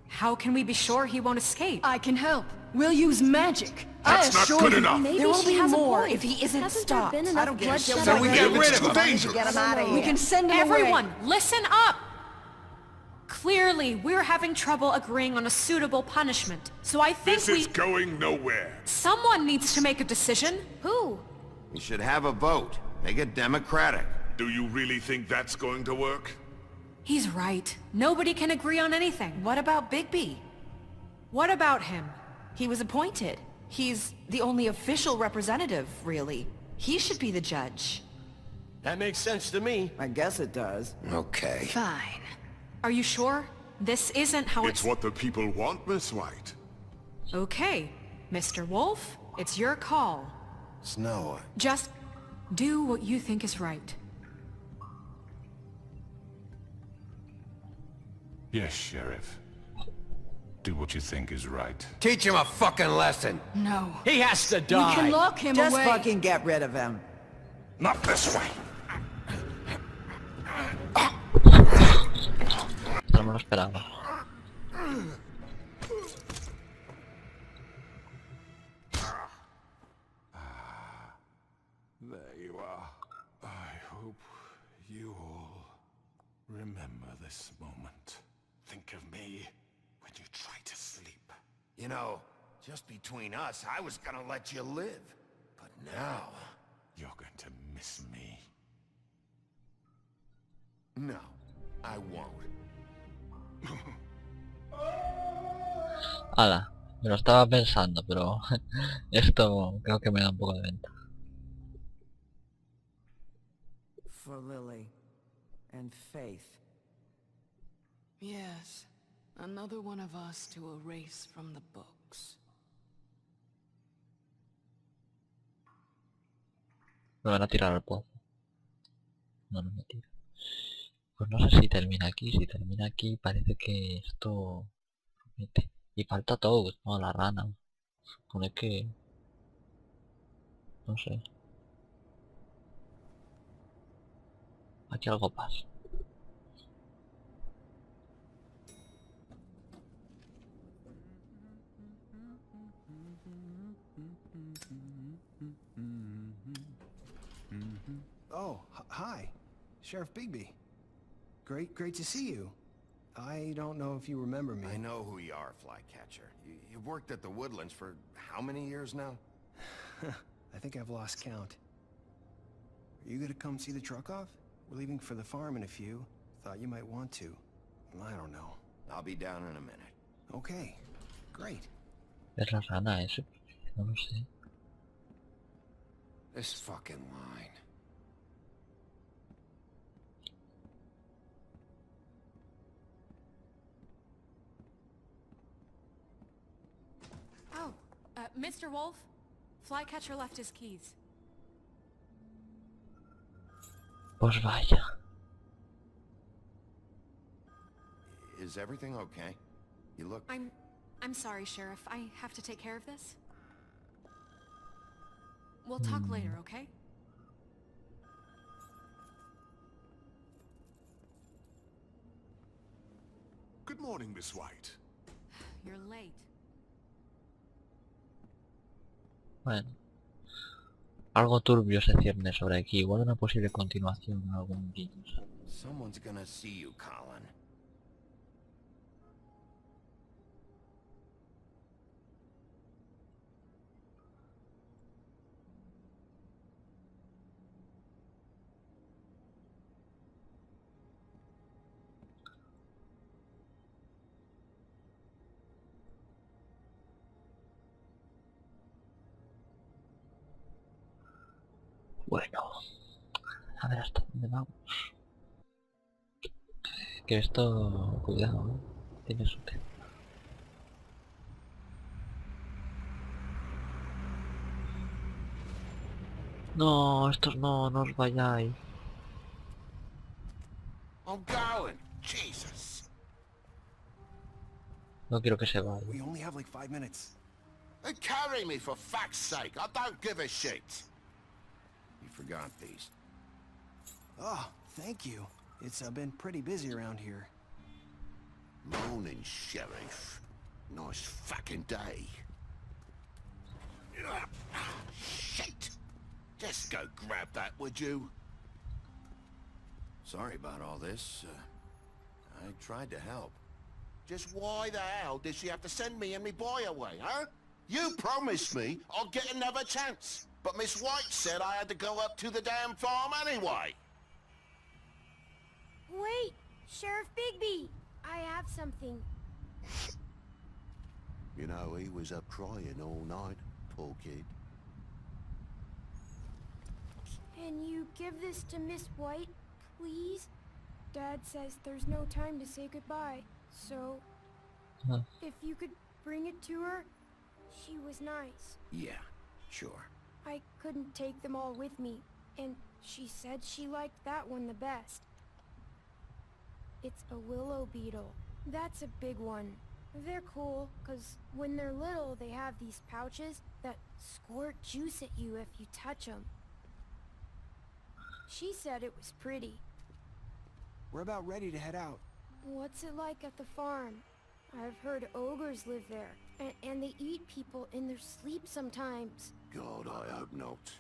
N: How can we be sure he won't escape?
A: I can help. We'll use magic.
P: That's not good enough.
O: Maybe
Q: There will
O: she
Q: be
O: has
Q: more
O: a point.
Q: if he isn't
O: Hasn't
Q: stopped.
O: there been
D: I
O: enough
D: don't give a
O: bloodshed
D: shit.
M: So we get
O: already?
M: rid
P: It's
M: of
P: too
M: him.
P: dangerous.
C: Get him out of here.
A: We can send him away.
N: Everyone, listen up! Clearly, we're having trouble agreeing on a suitable punishment. So I think
P: This is going nowhere.
N: Someone needs to make a decision.
O: Who?
D: You should have a vote. Make it democratic.
P: Do you really think that's going to work?
N: He's right. Nobody can agree on anything.
Q: What about Bigby?
N: What about him?
Q: He was appointed. He's the only official representative, really. He should be the judge.
M: That makes sense to me.
C: I guess it does.
D: Okay.
A: Fine.
N: Are you sure? This isn't how
P: It's what the people want, Miss White.
N: Okay, Mr. Wolf, it's your call.
D: Snow.
N: Just do what you think is right.
G: Yes, Sheriff. Do what you think is right.
M: Teach him a fucking lesson.
A: No.
H: He has to
A: We
H: die.
A: can lock him
C: Just
A: away.
C: fucking get rid of him.
P: Not this way.
B: No me lo esperaba.
G: There you are. I hope you all remember this moment. Think of me when you try to sleep.
D: You know, just between us, I was gonna let you live. But now...
G: You're going to miss me.
D: No, I won't.
B: Hala, me lo estaba pensando, pero esto creo que me da un poco de venta.
C: For Lily. And Faith.
R: Yes, another one of us to erase from the books.
B: Me van a tirar al pozo. No, no me tira. Pues no sé si termina aquí. Si termina aquí parece que esto promete. Y falta todo, ¿no? La rana. Supone que... no sé. Aquí algo pasa.
S: Oh, hi. Sheriff Bigby. Great to see you. I don't know if you remember me.
D: I know who you are, Flycatcher. You've worked at the Woodlands for how many years now?
S: I think I've lost count. Are you gonna come see the truck off? We're leaving for the farm in a few. Thought you might want to. I don't know.
D: I'll be down in a minute.
S: Okay, great.
B: Es la rana ese. No lo sé.
M: This fucking line.
N: Oh, Mr. Wolf, Flycatcher left his keys.
B: Pues vaya.
D: Is everything okay? You look...
N: I'm sorry, Sheriff. I have to take care of this. We'll talk later, okay?
P: Good morning, Miss White.
N: You're late.
B: Bueno. Algo turbio se cierne sobre aquí. Igual una posible continuación en algún guiño.
D: Someone's gonna see you, Colin.
B: Bueno. A ver hasta dónde vamos. Que esto... Cuidado, ¿eh? Tiene su tema. No, estos no os vayáis.
D: I'm going. Jesus.
B: No quiero que se vaya.
S: We only have like 5 minutes.
D: Then carry me, for fuck's sake. I don't give a shit. You forgot these.
S: Oh, thank you. It's been pretty busy around here.
D: Morning, Sheriff. Nice fucking day. Shit! Just go grab that, would you? Sorry about all this. I tried to help. Just why the hell did she have to send me and me boy away, huh? You promised me I'll get another chance. But Miss White said I had to go up to the damn farm anyway.
O: Wait, Sheriff Bigby! I have something.
D: You know, he was up crying all night, poor kid.
O: Can you give this to Miss White, please? Dad says there's no time to say goodbye, so... If you could bring it to her, she was nice.
D: Yeah, sure.
O: I couldn't take them all with me, and she said she liked that one the best. It's a willow beetle. That's a big one. They're cool, 'cause when they're little, they have these pouches that squirt juice at you if you touch them. She said it was pretty.
S: We're about ready to head out.
O: What's it like at the farm? I've heard ogres live there, and they eat people in their sleep sometimes.
D: God, I hope not.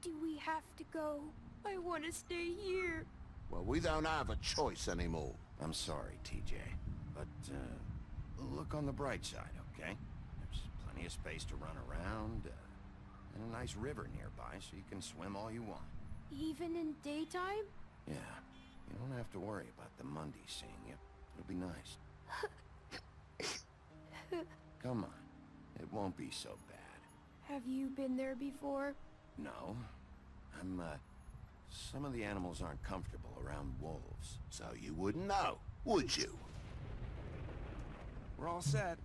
O: Do we have to go? I want to stay here.
D: Well, we don't have a choice anymore. I'm sorry, TJ. But, look on the bright side, okay? There's plenty of space to run around, and a nice river nearby so you can swim all you want.
O: Even in daytime?
D: Yeah, you don't have to worry about the Monday seeing you. It'll be nice. Come on, it won't be so bad.
O: Have you been there before?
D: No. Some of the animals aren't comfortable around wolves, so you wouldn't know, would you?
S: We're all set.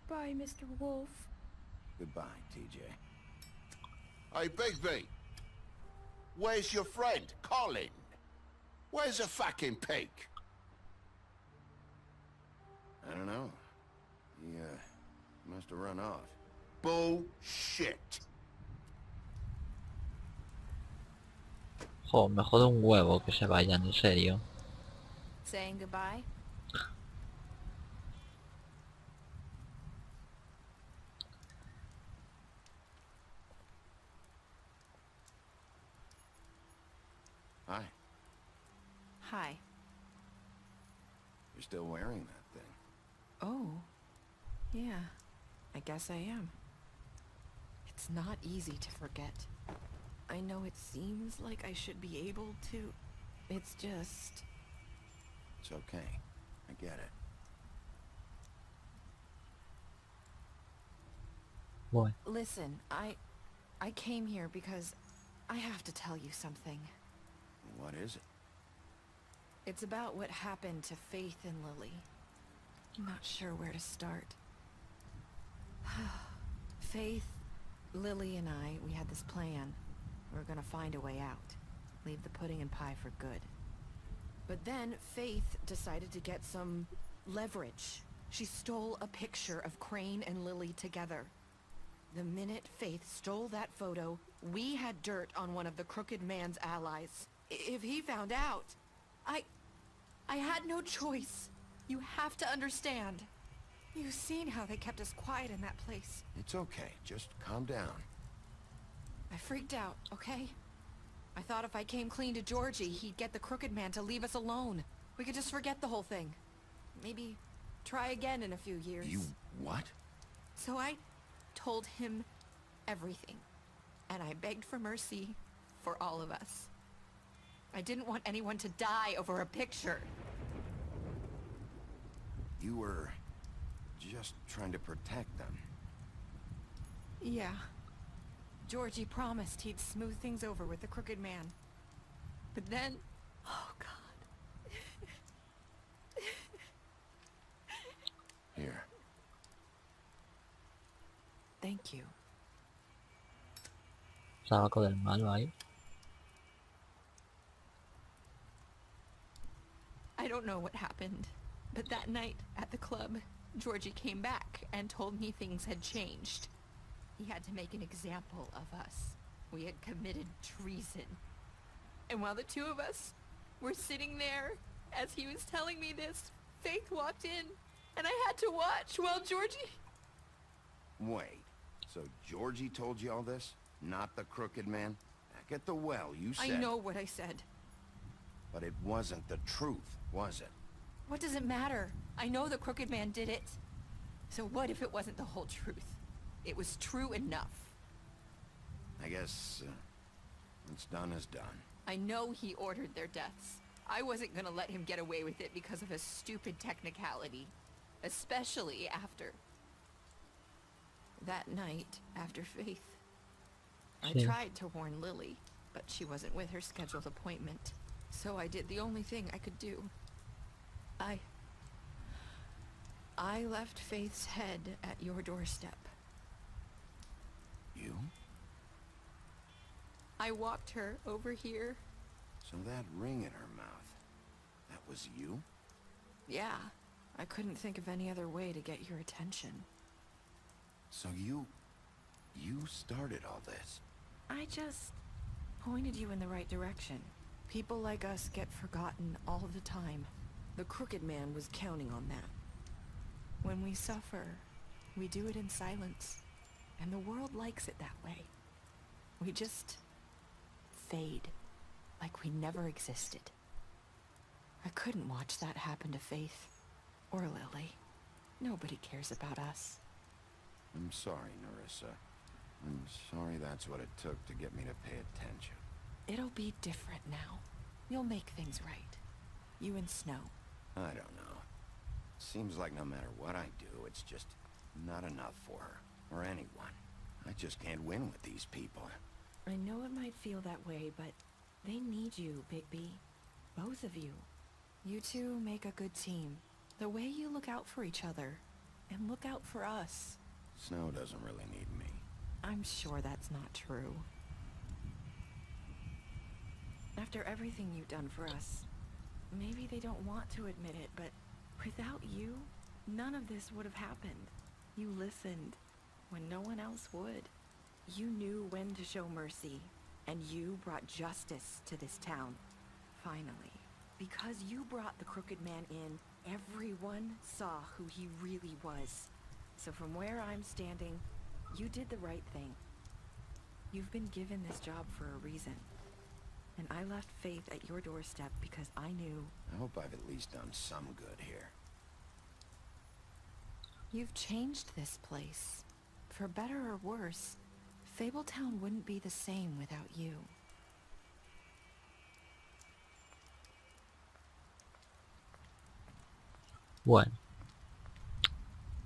O: Bye, Mr. Wolf.
D: Goodbye, TJ. Hey, Bigby! Where's your friend, Colin? Where's the fucking pig? I don't know. He, must have run off. Bullshit!
B: Jo, me jode un huevo que se vayan, en serio.
K: Saying goodbye?
D: Hi.
K: Hi.
D: You're still wearing that thing.
Q: Oh. Yeah. I guess I am. It's not easy to forget. I know it seems like I should be able to. It's just...
D: It's okay. I get it.
B: What?
Q: Listen, I came here because I have to tell you something.
D: What is it?
Q: It's about what happened to Faith and Lily. I'm not sure where to start. Faith, Lily and I, we had this plan. We were gonna find a way out.
T: leave the pudding and pie for good. But then Faith decided to get some leverage. She stole a picture of Crane and Lily together. The minute Faith stole that photo, we had dirt on one of the Crooked Man's allies. If he found out, I had no choice. You have to understand. You've seen how they kept us quiet in that place.
D: It's okay. Just calm down.
T: I freaked out, okay? I thought if I came clean to Georgie, he'd get the Crooked Man to leave us alone. We could just forget the whole thing. Maybe try again in a few years.
D: You what?
T: So I told him everything. And I begged for mercy for all of us. I didn't want anyone to die over a picture.
D: You were just trying to protect them.
T: Yeah. Georgie promised he'd smooth things over with the Crooked Man. But then... Oh, God.
D: Here.
T: Thank you.
B: Saco del malo ahí.
T: I don't know what happened, but that night at the club, Georgie came back and told me things had changed. He had to make an example of us. We had committed treason. And while the two of us were sitting there, as he was telling me this, Faith walked in, and I had to watch while Georgie...
D: Wait, so Georgie told you all this? Not the Crooked Man? Back at the well, you said...
T: I know what I said.
D: But it wasn't the truth, was it?
T: What does it matter? I know the Crooked Man did it. So what if it wasn't the whole truth? It was true enough.
D: I guess, what's done is done.
T: I know he ordered their deaths. I wasn't gonna let him get away with it because of a stupid technicality. Especially after... that night, after Faith. I tried to warn Lily, but she wasn't with her scheduled appointment. So I did the only thing I could do. I left Faith's head at your doorstep.
D: You?
T: I walked her over here.
D: So that ring in her mouth, that was you?
T: Yeah, I couldn't think of any other way to get your attention.
D: So you started all this?
T: I just pointed you in the right direction. People like us get forgotten all the time. The Crooked Man was counting on that. When we suffer, we do it in silence. And the world likes it that way. We just fade, like we never existed. I couldn't watch that happen to Faith, or Lily. Nobody cares about us.
D: I'm sorry, Nerissa. I'm sorry that's what it took to get me to pay attention.
T: It'll be different now. You'll make things right. You and Snow.
D: I don't know. Seems like no matter what I do, it's just not enough for her, or anyone. I just can't win with these people.
T: I know it might feel that way, but they need you, Bigby. Both of you. You two make a good team. The way you look out for each other, and look out for us.
D: Snow doesn't really need me.
T: I'm sure that's not true. After everything you've done for us, maybe they don't want to admit it, but without you, none of this would have happened. You listened when no one else would. You knew when to show mercy, and you brought justice to this town. Finally. Because you brought the Crooked Man in, everyone saw who he really was. So from where I'm standing, you did the right thing. You've been given this job for a reason. And I left Faith at your doorstep because I knew...
D: I hope I've at least done some good here.
T: You've changed this place. For better or worse, Fabletown wouldn't be the same without you.
B: Bueno.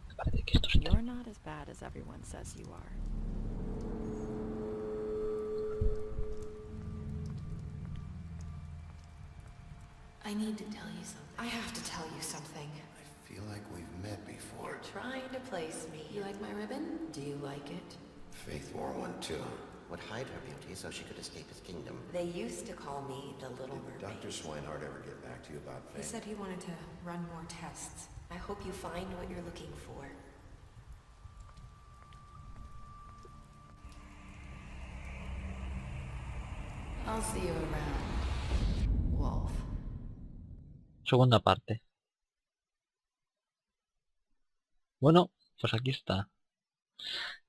B: Me parece que esto es
T: You're not as bad as everyone says you are.
R: I need to tell you something.
Q: I have to tell you something.
D: I feel like we've met before.
Q: You're trying to place me.
R: You like my ribbon?
Q: Do you like it?
D: Faith wore one too.
U: would hide her beauty so she could escape his kingdom.
J: They used to call me the Little Mermaid.
V: Dr. Swinehart ever get back to you about
N: He
V: Fang?
N: said he wanted to run more tests.
J: I hope you find what you're looking for.
K: I'll see you around, Wolf.
B: Segunda parte. Bueno, pues aquí está.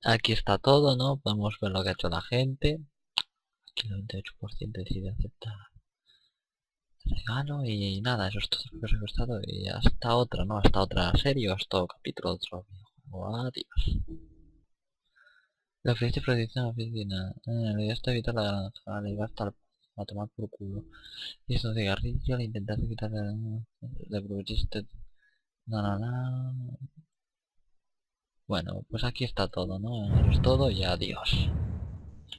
B: Aquí está todo, ¿no? Podemos ver lo que ha hecho la gente. Aquí el 98% decide aceptar el regalo y nada, eso es todo lo que os he gustado. Y hasta otra, ¿no? Hasta otra serie o hasta otro capítulo de otro videojuego. Adiós. La oficina protección a la oficina. La idea está evitar la granja, le va a tomar por culo. Y es un cigarrillo, al intentar quitar le prometiste. No. Bueno, pues aquí está todo, ¿no? Eso es todo y adiós.